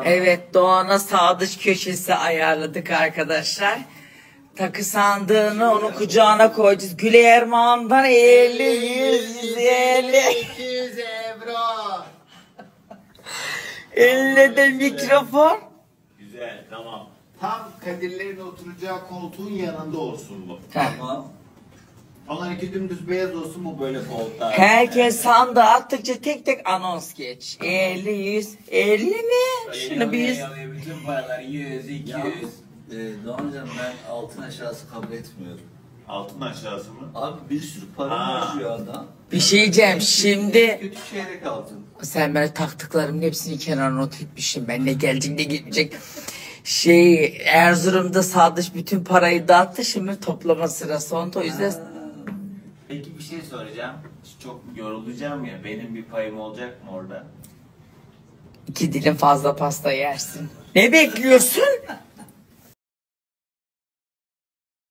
Evet, Doğan'a sağ dış köşesi ayarladık arkadaşlar. Takı sandığını onun kucağına koyacağız. Güle Erman'dan 50, 100, 150. 200 euro. Eline de mikrofon. Güzel, tamam. Tam Kadirlerin oturacağı koltuğun yanında olsun bu. Tamam. Onlarınki dümdüz beyaz olsun, bu böyle koltuğa. Herkes sandığı attıkça tek tek anons geç. 50, 100, 50 mi? Şunu bir 100. Bütün paralar 100, 200. Doğancan, ben altın aşağısı kabul etmiyorum. Altın aşağısı mı? Abi bir sürü para harcıyor adam. Bir şey diyeceğim şimdi. Kötü çeyrek altın. Sen bana taktıklarımın hepsini kenara not etmişim. Ben ne gelecek ne gitmeyecek. Erzurum'da Sadıç bütün parayı dağıttı. Şimdi toplama sırası onda. O yüzden Peki bir şey soracağım. Çok yorulacağım ya. Benim bir payım olacak mı orada? 2 dilim fazla pasta yersin. Ne bekliyorsun?